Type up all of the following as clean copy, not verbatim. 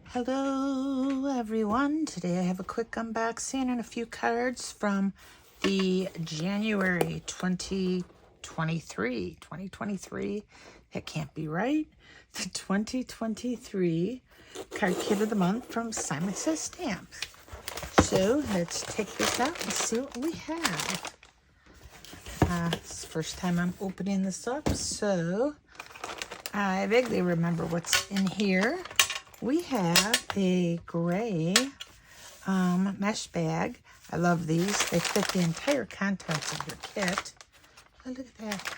Hello everyone, today I have a quick unboxing and a few cards from the January 2023, it can't be right, the 2023 card kit of the month from Simon Says Stamps. So let's take this out and see what we have. It's the first time I'm opening this up, so I vaguely remember what's in here. We have a gray mesh bag. I love these. They fit the entire contents of your kit. Oh, look at that.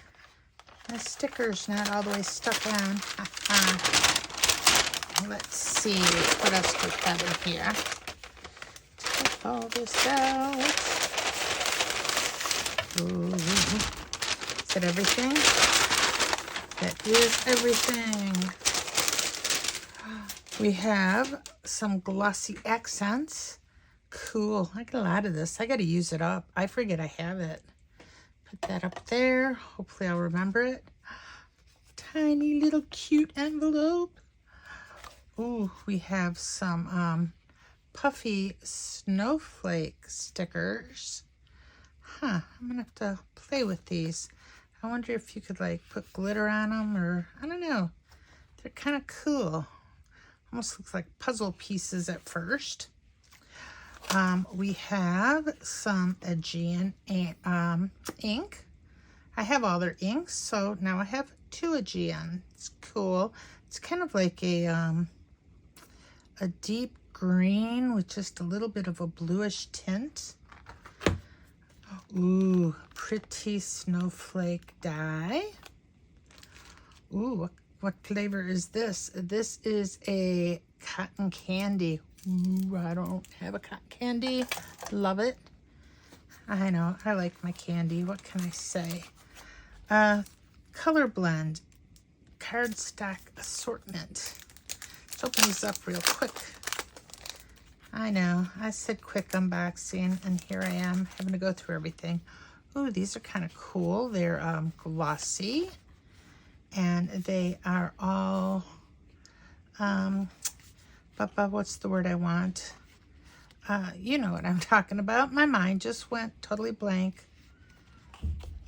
The sticker's not all the way stuck on. Let's see what else we have in here. Take all this out. Ooh. Is that everything? That is everything. We have some glossy accents. Cool. I got a lot of this. I got to use it up. I forget I have it. Put that up there. Hopefully I'll remember it. Tiny little cute envelope. Ooh, we have some puffy snowflake stickers. I'm going to have to play with these. I wonder if you could like put glitter on them or I don't know. They're kind of cool. Almost looks like puzzle pieces at first. We have some Aegean ink. I have all their inks, so now I have 2 Aegean. It's cool. It's kind of like a deep green with just a little bit of a bluish tint. Ooh, pretty snowflake die. Ooh, what flavor is this? This is a cotton candy. Ooh, I don't have a cotton candy. Love it. I know, I like my candy. What can I say? Colorblind cardstock assortment. Let's open these up real quick. I know, I said quick unboxing, and here I am having to go through everything. Ooh, these are kind of cool. They're glossy. And they are all, what's the word I want? You know what I'm talking about. My mind just went totally blank.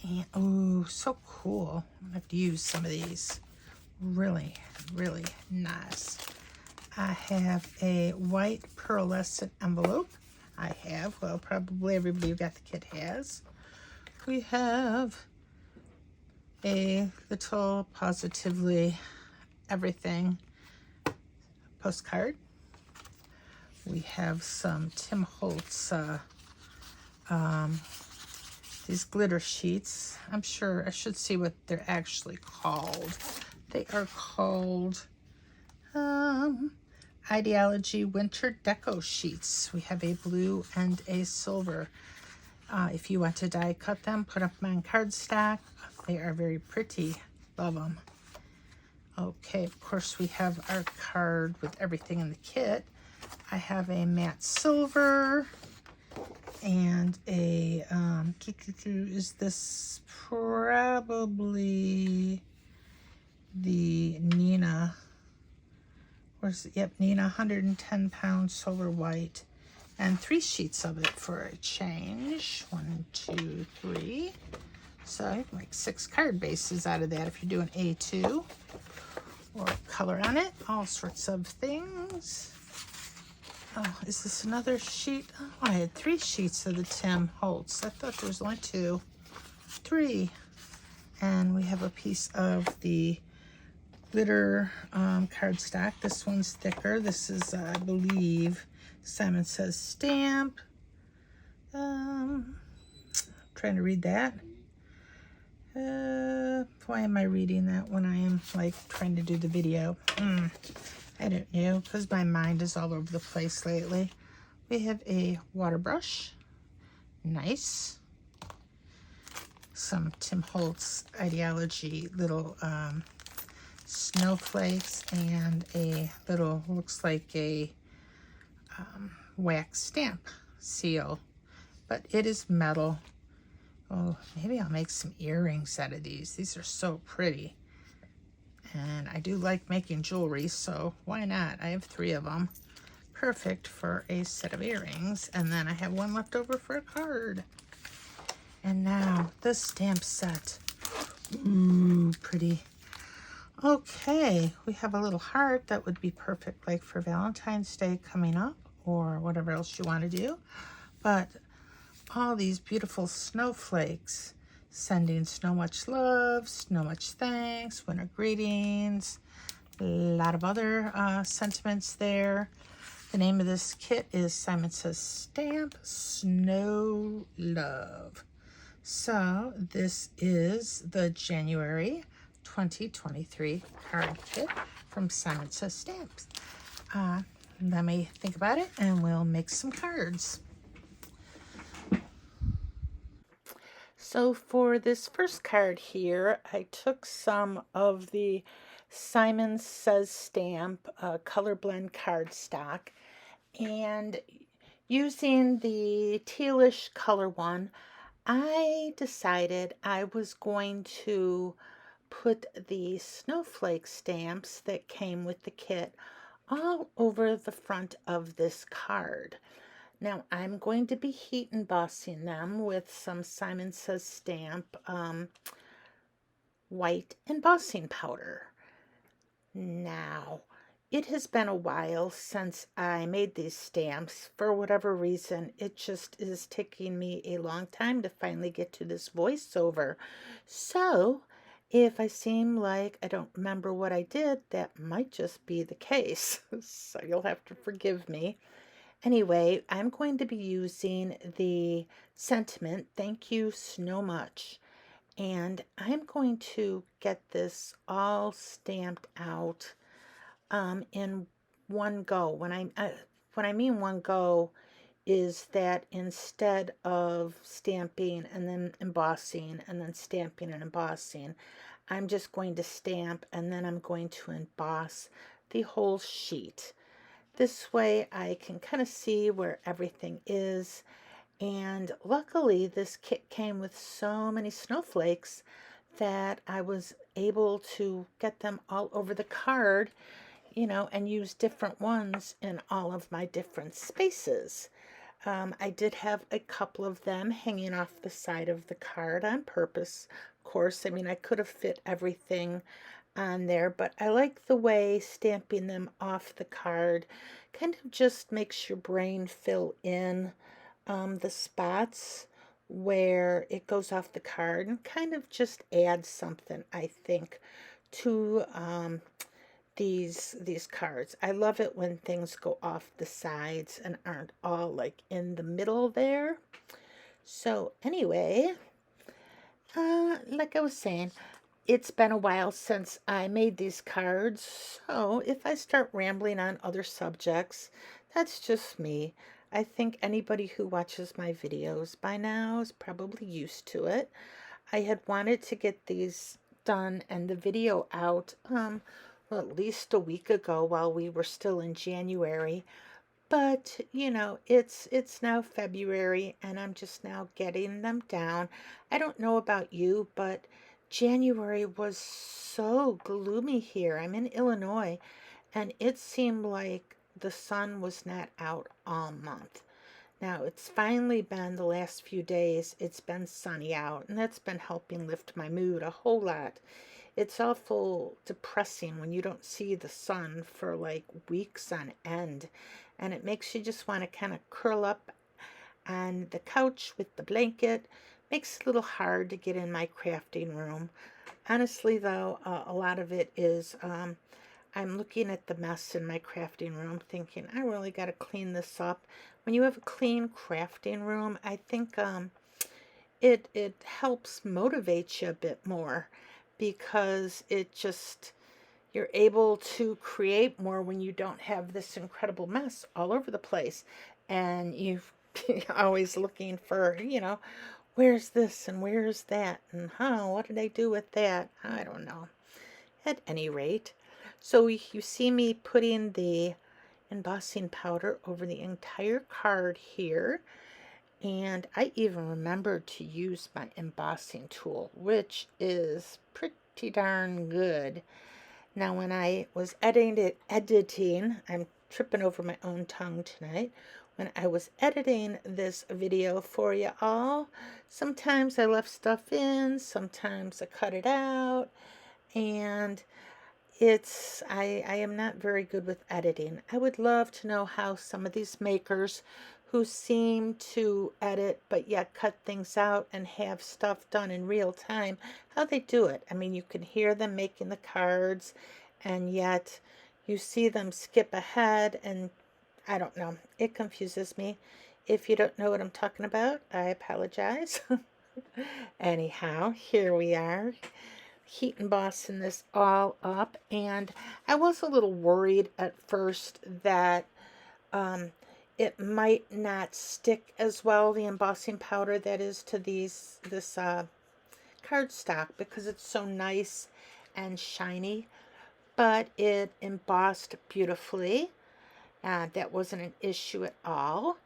And, ooh, so cool. I'm going to have to use some of these. Really, really nice. I have a white pearlescent envelope. I have, well, probably everybody who got the kit has. We have a little Positively Everything postcard. We have some Tim Holtz, these glitter sheets. I'm sure I should see what they're actually called. They are called Ideology Winter Deco Sheets. We have a blue and a silver. If you want to die cut them, put them on cardstock. They are very pretty. Love them. Okay, of course we have our card with everything in the kit. I have a matte silver and a, is this probably the Nina, where's it? Yep, Nina 110 pound silver white. And 3 sheets of it for a change. 1, 2, 3. So I have like 6 card bases out of that if you're doing A2. Or color on it. All sorts of things. Oh, is this another sheet? Oh, I had 3 sheets of the Tim Holtz. I thought there was only 2. 3. And we have a piece of the glitter cardstock. This one's thicker. This is, I believe, Simon Says Stamp. Trying to read that. Why am I reading that when I am like trying to do the video? I don't know, because my mind is all over the place lately. We have a water brush. Nice. Some Tim Holtz Ideology little snowflakes and a little, looks like a wax stamp seal, but it is metal. Oh, maybe I'll make some earrings out of these. These are so pretty. And I do like making jewelry, so why not? I have 3 of them. Perfect for a set of earrings. And then I have 1 left over for a card. And now the stamp set. Ooh, pretty. Okay, we have a little heart that would be perfect like for Valentine's Day coming up or whatever else you want to do. But all these beautiful snowflakes, sending so much love, so much thanks, winter greetings, a lot of other sentiments there. The name of this kit is Simon Says Stamp Snow Love. So this is the January 2023 card kit from Simon Says Stamps. Let me think about it and we'll make some cards. So for this first card here, I took some of the Simon Says Stamp Colorblind cardstock, and using the tealish color one, I decided I was going to put the snowflake stamps that came with the kit all over the front of this card. Now I'm going to be heat embossing them with some Simon Says Stamp white embossing powder. Now, it has been a while since I made these stamps. For whatever reason, it just is taking me a long time to finally get to this voiceover. So, if I seem like I don't remember what I did, that might just be the case. So you'll have to forgive me. Anyway, I'm going to be using the sentiment, thank you so much. And I'm going to get this all stamped out in one go. When I mean one go is that instead of stamping and then embossing and then stamping and embossing, I'm just going to stamp and then I'm going to emboss the whole sheet. This way I can kind of see where everything is. And luckily this kit came with so many snowflakes that I was able to get them all over the card, you know, and use different ones in all of my different spaces. I did have a couple of them hanging off the side of the card on purpose, of course. I mean, I could have fit everything on there, but I like the way stamping them off the card kind of just makes your brain fill in the spots where it goes off the card and kind of just adds something, I think, to these cards. I love it when things go off the sides and aren't all like in the middle there. So anyway, like I was saying, it's been a while since I made these cards, so if I start rambling on other subjects, that's just me. I think anybody who watches my videos by now is probably used to it. I had wanted to get these done and the video out, well, at least a week ago while we were still in January. But, you know, it's now February and I'm just now getting them down. I don't know about you, but January was so gloomy here. I'm in Illinois and it seemed like the sun was not out all month. Now it's finally been the last few days, it's been sunny out, and that's been helping lift my mood a whole lot. It's awful depressing when you don't see the sun for like weeks on end, and it makes you just want to kind of curl up on the couch with the blanket. Makes it a little hard to get in my crafting room. Honestly though, a lot of it is I'm looking at the mess in my crafting room thinking I really got to clean this up. When you have a clean crafting room, I think it helps motivate you a bit more because it just, you're able to create more when you don't have this incredible mess all over the place. And you're always looking for, you know, where's this and where's that? And what did I do with that? I don't know. At any rate, so you see me putting the embossing powder over the entire card here. And I even remembered to use my embossing tool, which is pretty darn good. Now when I was editing, I'm tripping over my own tongue tonight. When I was editing this video for you all, sometimes I left stuff in, sometimes I cut it out, and I am not very good with editing. I would love to know how some of these makers who seem to edit but yet cut things out and have stuff done in real time, how they do it. I mean, you can hear them making the cards and yet you see them skip ahead, and I don't know. It confuses me. If you don't know what I'm talking about, I apologize. Anyhow, here we are, heat embossing this all up, and I was a little worried at first that it might not stick as well, the embossing powder that is to this cardstock, because it's so nice and shiny, but it embossed beautifully. That wasn't an issue at all.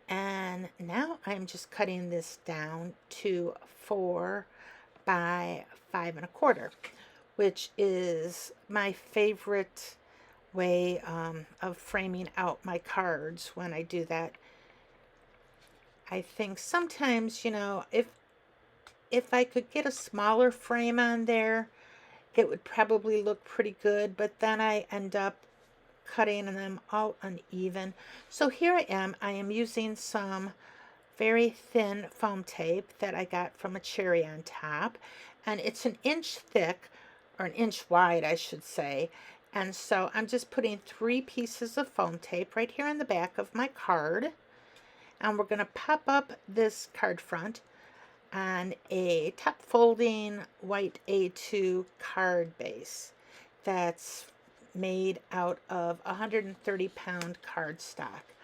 And now I'm just cutting this down to 4 by 5 1/4, which is my favorite way of framing out my cards when I do that. I think sometimes, you know, if I could get a smaller frame on there, it would probably look pretty good, but then I end up cutting them all uneven. So here I am using some very thin foam tape that I got from a cherry on top, and it's 1 inch thick, or 1 inch wide I should say. And so I'm just putting 3 pieces of foam tape right here on the back of my card, and we're going to pop up this card front on a top folding white A2 card base that's made out of 130-pound cardstock.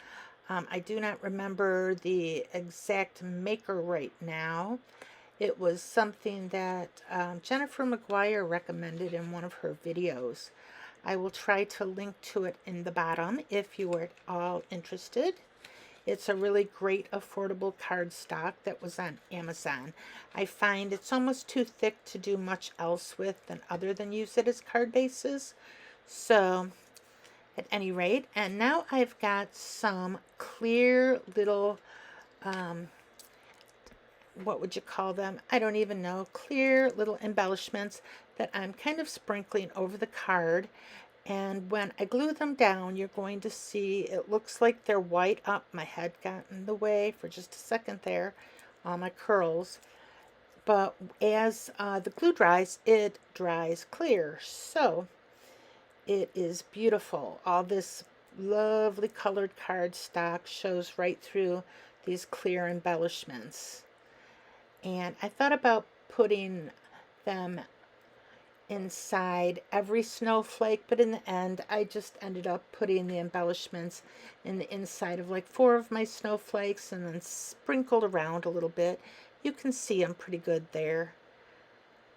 I do not remember the exact maker right now. It was something that Jennifer McGuire recommended in one of her videos. I will try to link to it in the bottom if you are at all interested. It's a really great affordable cardstock that was on Amazon. I find it's almost too thick to do much else with other than use it as card bases. So at any rate, and now I've got some clear little, what would you call them? I don't even know. Clear little embellishments that I'm kind of sprinkling over the card. And when I glue them down, you're going to see it looks like they're white. Up, my head got in the way for just a second there, all my curls. But as the glue dries, it dries clear. So it is beautiful. All this lovely colored cardstock shows right through these clear embellishments. And I thought about putting them inside every snowflake, but in the end I just ended up putting the embellishments in the inside of like 4 of my snowflakes and then sprinkled around a little bit. You can see them pretty good there.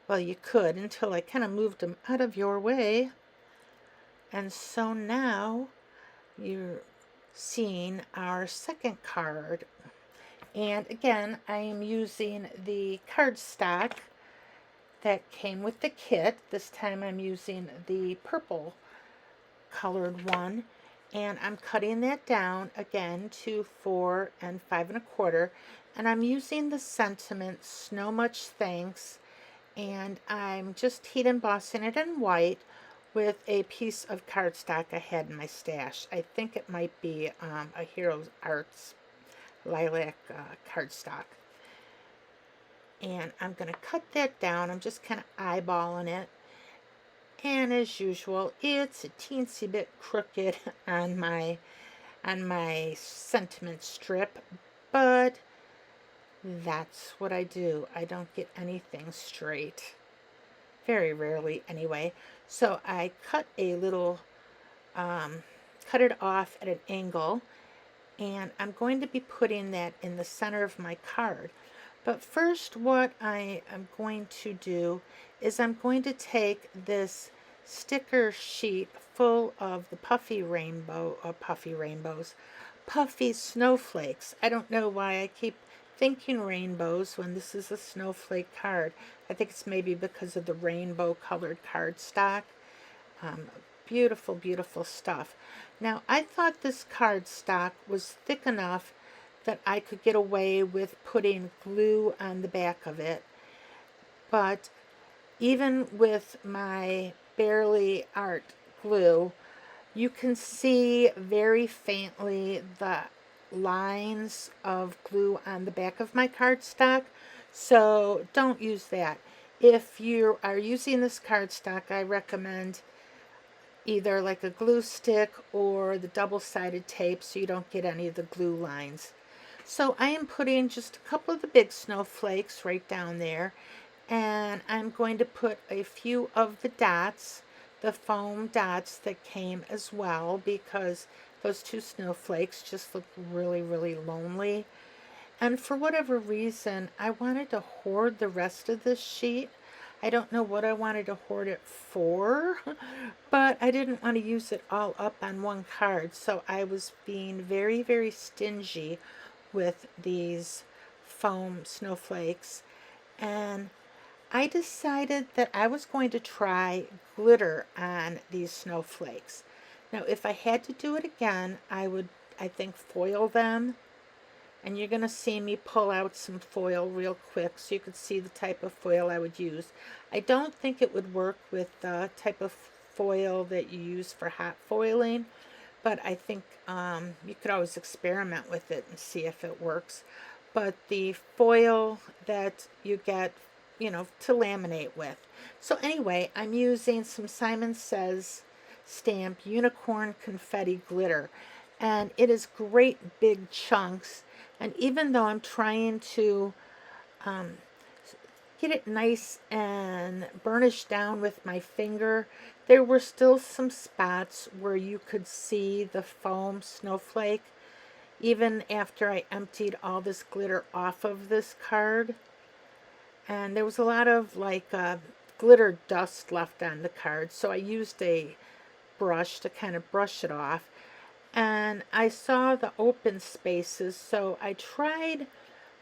Well, you could until I kind of moved them out of your way. And so now you're seeing our second card. And again, I am using the cardstock that came with the kit. This time I'm using the purple colored one, and I'm cutting that down again to 4 and 5 1/4, and I'm using the sentiment "So Much Thanks," and I'm just heat embossing it in white with a piece of cardstock I had in my stash. I think it might be a Heroes Arts lilac cardstock. And I'm going to cut that down. I'm just kind of eyeballing it. And as usual, it's a teensy bit crooked on my sentiment strip, but that's what I do. I don't get anything straight. Very rarely anyway. So I cut a little, cut it off at an angle, and I'm going to be putting that in the center of my card. But first, what I am going to do is I'm going to take this sticker sheet full of the puffy snowflakes. I don't know why I keep thinking rainbows when this is a snowflake card. I think it's maybe because of the rainbow colored cardstock. Beautiful, beautiful stuff. Now, I thought this cardstock was thick enough that I could get away with putting glue on the back of it, but even with my Barely Art glue, you can see very faintly the lines of glue on the back of my cardstock, so don't use that. If you are using this cardstock, I recommend either like a glue stick or the double-sided tape so you don't get any of the glue lines. So I am putting just a couple of the big snowflakes right down there, and I'm going to put a few of the dots, the foam dots that came as well, because those two snowflakes just look really, really lonely. And for whatever reason, I wanted to hoard the rest of this sheet. I don't know what I wanted to hoard it for, but I didn't want to use it all up on one card. So I was being very, very stingy with these foam snowflakes. And I decided that I was going to try glitter on these snowflakes. Now, if I had to do it again, I would, I think, foil them. And you're going to see me pull out some foil real quick so you could see the type of foil I would use. I don't think it would work with the type of foil that you use for hot foiling, but I think you could always experiment with it and see if it works. But the foil that you get, you know, to laminate with. So anyway, I'm using some Simon Says stamp unicorn confetti glitter, and it is great big chunks. And even though I'm trying to get it nice and burnished down with my finger, there were still some spots where you could see the foam snowflake even after I emptied all this glitter off of this card. And there was a lot of like glitter dust left on the card, so I used a brush to kind of brush it off. And I saw the open spaces, so I tried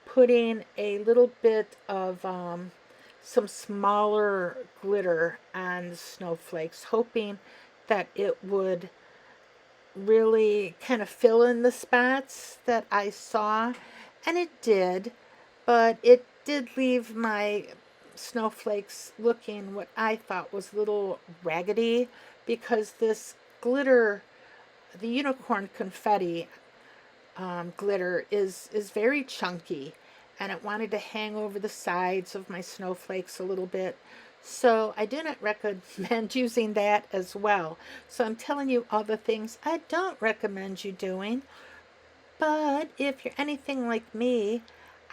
putting a little bit of some smaller glitter on the snowflakes, hoping that it would really kind of fill in the spots that I saw. And it did, but it did leave my snowflakes looking what I thought was a little raggedy, because this glitter, the unicorn confetti glitter is very chunky, and it wanted to hang over the sides of my snowflakes a little bit. So I do not recommend using that as well. So I'm telling you all the things I don't recommend you doing. But if you're anything like me,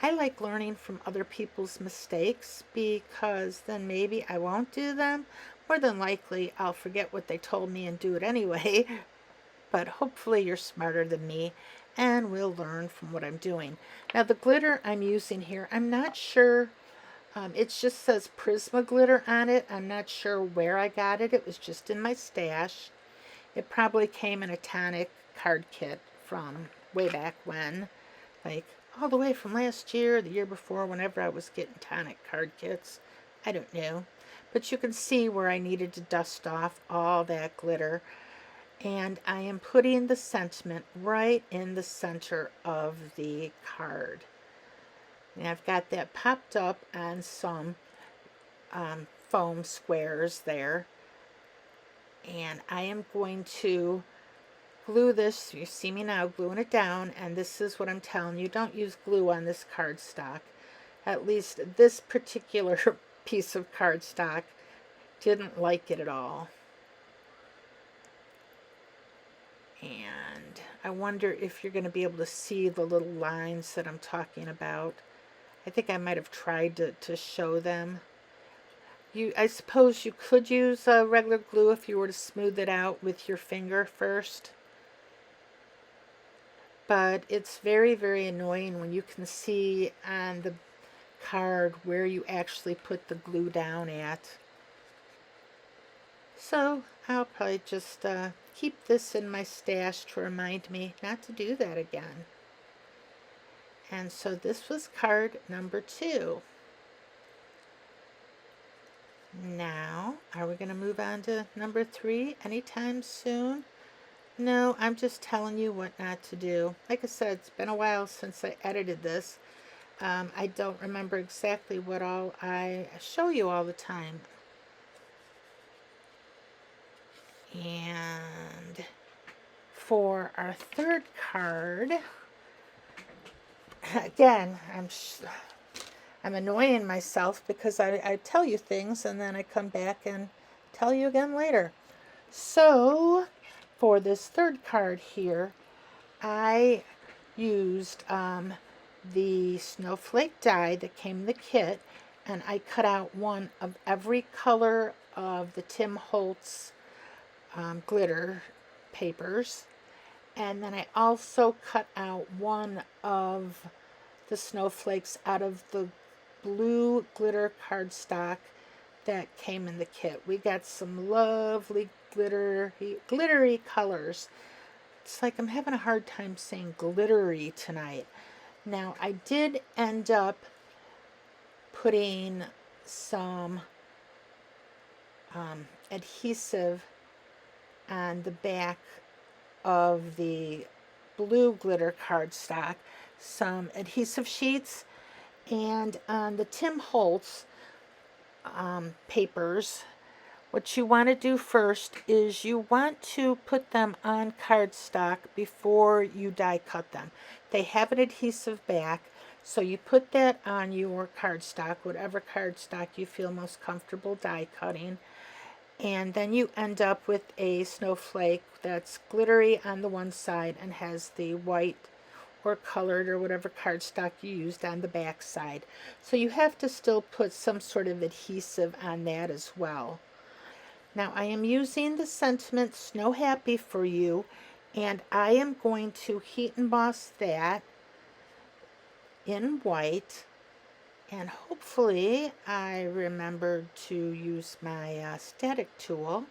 I like learning from other people's mistakes, because then maybe I won't do them. More than likely, I'll forget what they told me and do it anyway. But hopefully you're smarter than me and will learn from what I'm doing. Now the glitter I'm using here, I'm not sure, it just says Prisma glitter on it. I'm not sure where I got it. It was just in my stash. It probably came in a tonic card kit from way back when, like all the way from last year, the year before, whenever I was getting tonic card kits. I don't know. But you can see where I needed to dust off all that glitter. And I am putting the sentiment right in the center of the card. And I've got that popped up on some foam squares there. And I am going to glue this. You see me now gluing it down, and this is what I'm telling you. Don't use glue on this cardstock. At least this particular piece of cardstock didn't like it at all. And I wonder if you're going to be able to see the little lines that I'm talking about. I think I might have tried to show them. I suppose you could use regular glue if you were to smooth it out with your finger first. But it's very, very annoying when you can see on the card where you actually put the glue down at. So I'll probably just keep this in my stash to remind me not to do that again. And so this was card number 2. Now, are we going to move on to number 3 anytime soon? No, I'm just telling you what not to do. Like I said, it's been a while since I edited this. I don't remember exactly what all I show you all the time. And for our third card, again, I'm annoying myself because I tell you things and then I come back and tell you again later. So for this third card here, I used the snowflake die that came in the kit, and I cut out one of every color of the Tim Holtz glitter papers, and then I also cut out one of the snowflakes out of the blue glitter cardstock that came in the kit. We got some lovely glittery colors. It's like I'm having a hard time saying glittery tonight. Now, I did end up putting some adhesive on the back of the blue glitter cardstock, some adhesive sheets, and on the Tim Holtz papers. What you want to do first is you want to put them on cardstock before you die cut them. They have an adhesive back, so you put that on your cardstock, whatever cardstock you feel most comfortable die cutting, and then you end up with a snowflake that's glittery on the one side and has the white or colored or whatever cardstock you used on the back side. So you have to still put some sort of adhesive on that as well. Now I am using the sentiment Snow Happy for You, and I am going to heat emboss that in white, and hopefully I remembered to use my static tool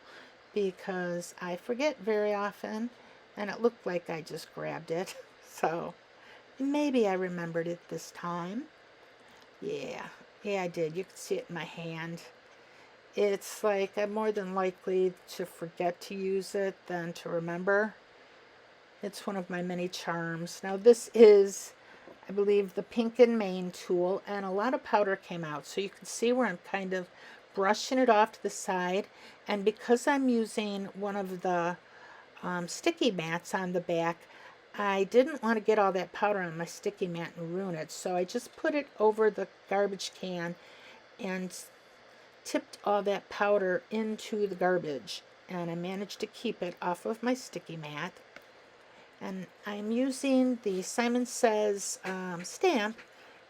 because I forget very often, and it looked like I just grabbed it, so maybe I remembered it this time. Yeah, I did. You can see it in my hand. It's like I'm more than likely to forget to use it than to remember. It's one of my many charms. Now this is, I believe, the Pink and Main tool, and a lot of powder came out. So you can see where I'm kind of brushing it off to the side. And because I'm using one of the sticky mats on the back, I didn't want to get all that powder on my sticky mat and ruin it. So I just put it over the garbage can and tipped all that powder into the garbage, and I managed to keep it off of my sticky mat. And I'm using the Simon Says stamp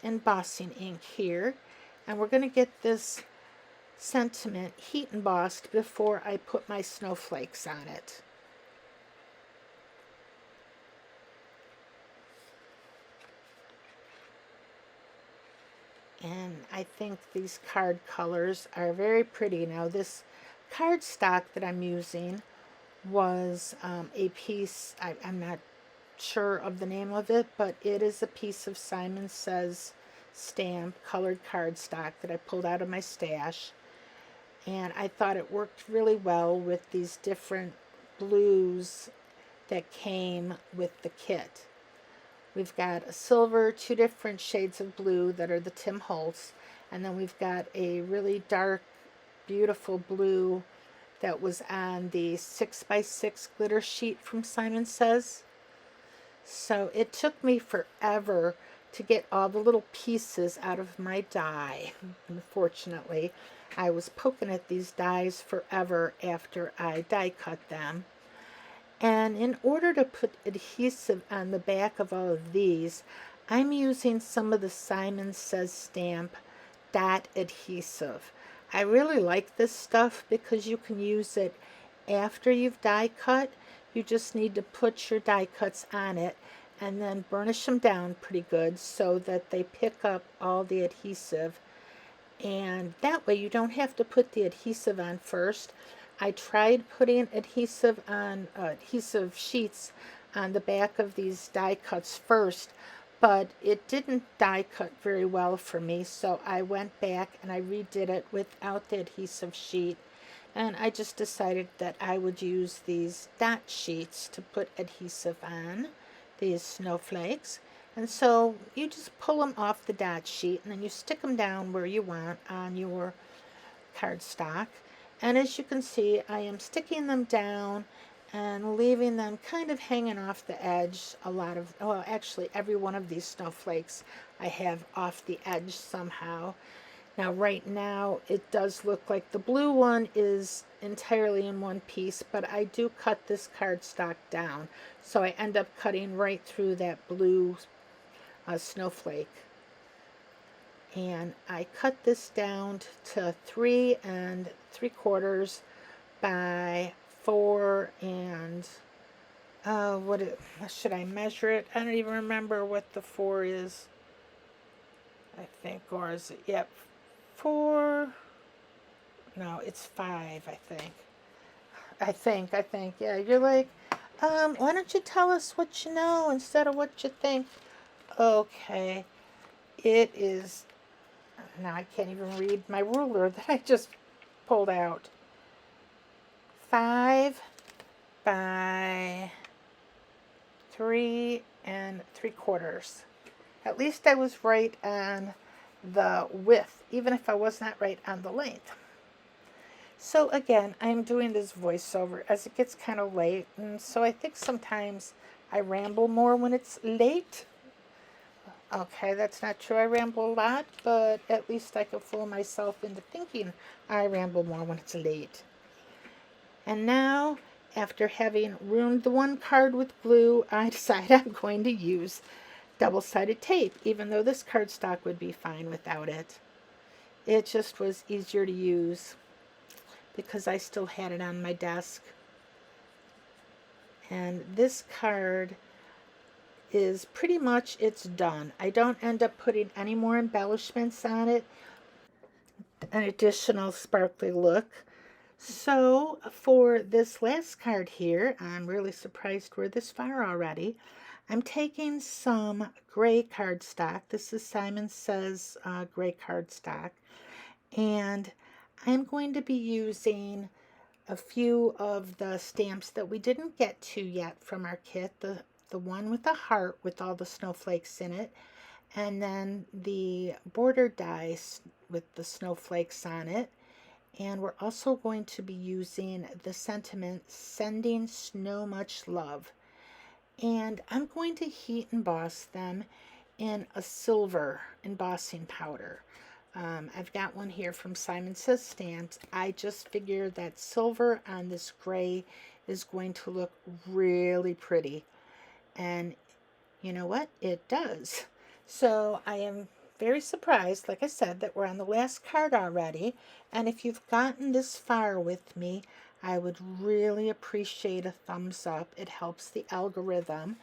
embossing ink here, and we're going to get this sentiment heat embossed before I put my snowflakes on it. And I think these card colors are very pretty. Now this cardstock that I'm using was a piece, I'm not sure of the name of it, but it is a piece of Simon Says stamp colored cardstock that I pulled out of my stash. And I thought it worked really well with these different blues that came with the kit. We've got a silver, 2 different shades of blue that are the Tim Holtz, and then we've got a really dark, beautiful blue that was on the 6x6 glitter sheet from Simon Says. So it took me forever to get all the little pieces out of my die. Unfortunately, I was poking at these dies forever after I die cut them. And in order to put adhesive on the back of all of these, I'm using some of the Simon Says stamp dot adhesive. I really like this stuff because you can use it after you've die cut. You just need to put your die cuts on it and then burnish them down pretty good so that they pick up all the adhesive. And that way you don't have to put the adhesive on first. I tried putting adhesive sheets on the back of these die cuts first, but it didn't die cut very well for me, so I went back and I redid it without the adhesive sheet, and I just decided that I would use these dot sheets to put adhesive on, these snowflakes. And so you just pull them off the dot sheet and then you stick them down where you want on your cardstock. And as you can see, I am sticking them down and leaving them kind of hanging off the edge. Well, actually every one of these snowflakes I have off the edge somehow. Now right now it does look like the blue one is entirely in one piece, but I do cut this cardstock down, so I end up cutting right through that blue snowflake. And I cut this down to 3 3/4 by 4 and should I measure it? I don't even remember what the 4 is. I think, or is it? Yep, 4. No, it's 5. I think. Yeah, you're like, why don't you tell us what you know instead of what you think? Okay, it is. Now I can't even read my ruler that I just pulled out. 5 by 3 3/4. At least I was right on the width, even if I was not right on the length. So again, I'm doing this voiceover as it gets kind of late, and so I think sometimes I ramble more when it's late. Okay, that's not true. I ramble a lot, but at least I can fool myself into thinking I ramble more when it's late. And now, after having ruined the one card with glue, I decide I'm going to use double-sided tape, even though this cardstock would be fine without it. It just was easier to use because I still had it on my desk. And this card is pretty much, it's done. I don't end up putting any more embellishments on it, an additional sparkly look. So for this last card here, I'm really surprised we're this far already. I'm taking some gray cardstock. This is Simon Says gray cardstock. And I'm going to be using a few of the stamps that we didn't get to yet from our kit. The one with the heart with all the snowflakes in it, and then the border dies with the snowflakes on it. And we're also going to be using the sentiment, Sending Snow Much Love. And I'm going to heat emboss them in a silver embossing powder. I've got one here from Simon Says Stamps. I just figured that silver on this gray is going to look really pretty. And you know what? It does. So I am very surprised, like I said, that we're on the last card already. And if you've gotten this far with me, I would really appreciate a thumbs up. It helps the algorithm.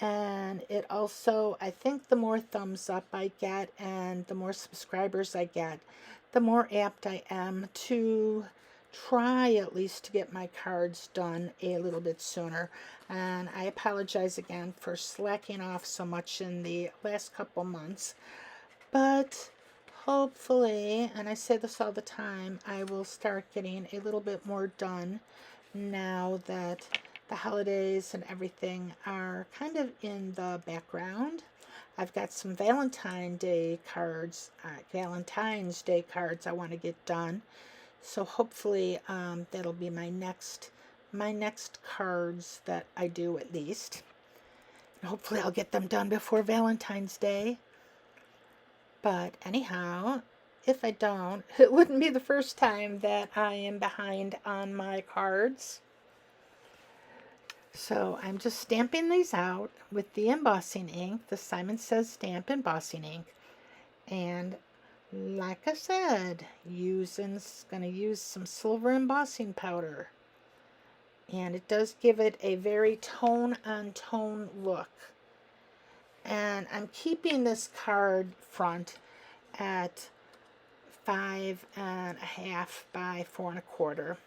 And it also, I think the more thumbs up I get and the more subscribers I get, the more apt I am to try at least to get my cards done a little bit sooner. And I apologize again for slacking off so much in the last couple months, but hopefully, and I say this all the time, I will start getting a little bit more done now that the holidays and everything are kind of in the background. I've got some Valentine's Day cards I want to get done. So hopefully that'll be my next cards that I do at least. And hopefully I'll get them done before Valentine's Day. But anyhow, if I don't, it wouldn't be the first time that I am behind on my cards. So I'm just stamping these out with the embossing ink, the Simon Says Stamp embossing ink. And like I said, going to use some silver embossing powder. And it does give it a very tone-on-tone look. And I'm keeping this card front at 5.5 by 4 1/4.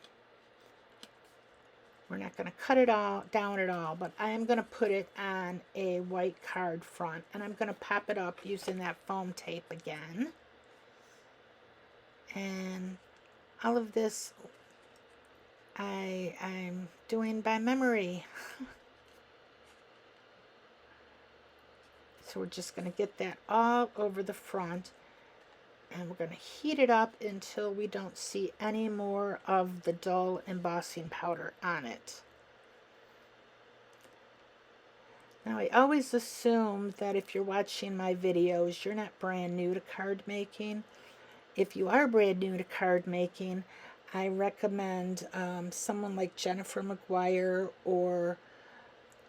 We're not going to cut it all down at all, but I am going to put it on a white card front, and I'm going to pop it up using that foam tape again. And all of this I'm doing by memory. So we're just going to get that all over the front, and we're going to heat it up until we don't see any more of the dull embossing powder on it. Now, I always assume that if you're watching my videos, you're not brand new to card making. If you are brand new to card making, I recommend someone like Jennifer McGuire or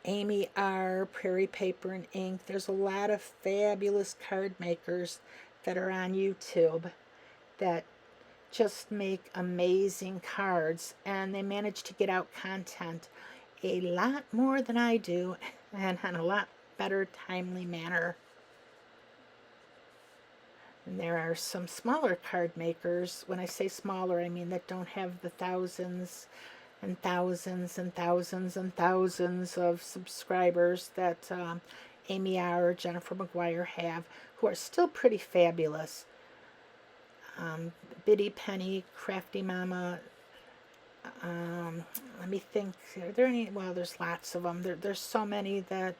Amy R. Prairie Paper and Ink. There's a lot of fabulous card makers that are on YouTube that just make amazing cards, and they manage to get out content a lot more than I do, and in a lot better, timely manner. And there are some smaller card makers. When I say smaller, I mean that don't have the thousands and thousands and thousands and thousands of subscribers that Amy R. or Jennifer McGuire have, who are still pretty fabulous. Biddy Penny, Crafty Mama, let me think, are there any? Well, there's lots of them. There's so many that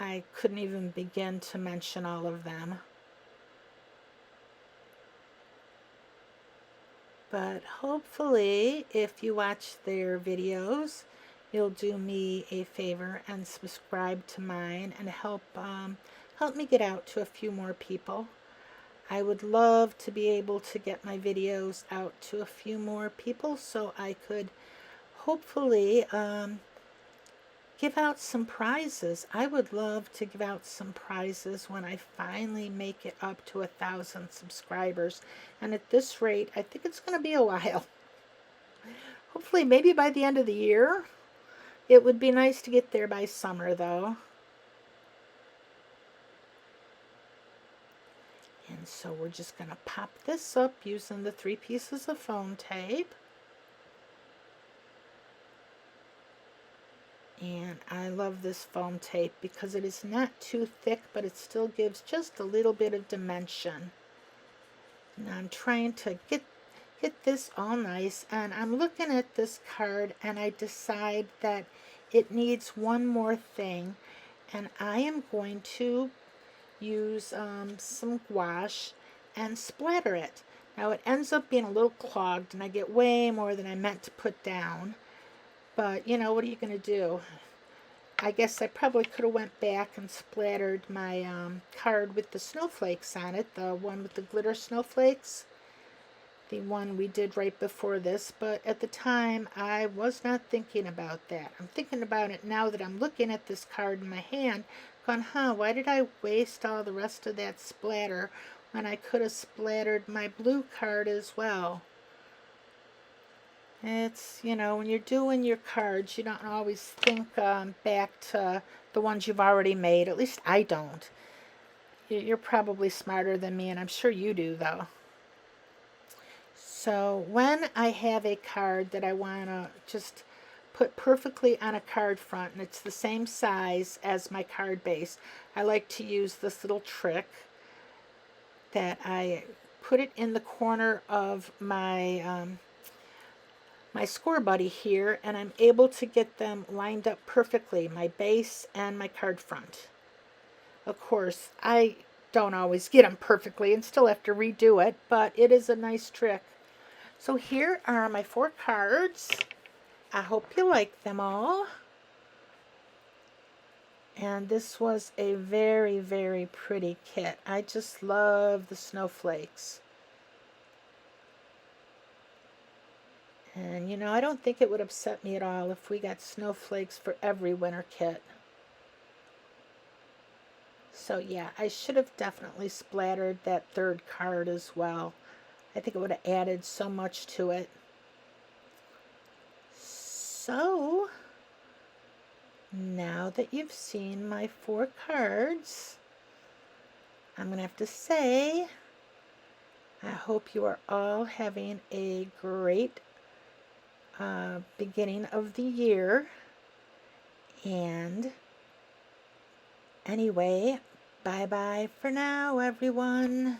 I couldn't even begin to mention all of them. But hopefully, if you watch their videos, you'll do me a favor and subscribe to mine and help me get out to a few more people. I would love to be able to get my videos out to a few more people so I could hopefully give out some prizes. I would love to give out some prizes when I finally make it up to 1,000 subscribers. And at this rate, I think it's going to be a while. Hopefully, maybe by the end of the year. It would be nice to get there by summer, though. And so we're just going to pop this up using the 3 pieces of foam tape. And I love this foam tape because it is not too thick, but it still gives just a little bit of dimension. Now I'm trying to get this all nice, and I'm looking at this card and I decide that it needs one more thing, and I am going to use some gouache and splatter it. Now it ends up being a little clogged and I get way more than I meant to put down, but you know, what are you going to do? I guess I probably could have went back and splattered my card with the snowflakes on it, the one with the glitter snowflakes, the one we did right before this, but at the time I was not thinking about that. I'm thinking about it now that I'm looking at this card in my hand, going, why did I waste all the rest of that splatter when I could have splattered my blue card as well? It's, you know, when you're doing your cards, you don't always think back to the ones you've already made. At least I don't. You're probably smarter than me, and I'm sure you do, though. So when I have a card that I want to just put perfectly on a card front, and it's the same size as my card base, I like to use this little trick that I put it in the corner of my my score buddy here, and I'm able to get them lined up perfectly, my base and my card front. Of course, I don't always get them perfectly and still have to redo it, but it is a nice trick. So here are my 4 cards. I hope you like them all. And this was a very, very pretty kit. I just love the snowflakes. And, you know, I don't think it would upset me at all if we got snowflakes for every winter kit. So, yeah, I should have definitely splattered that 3rd card as well. I think it would have added so much to it. So, now that you've seen my 4 cards, I'm going to have to say, I hope you are all having a great beginning of the year. And anyway, bye-bye for now, everyone.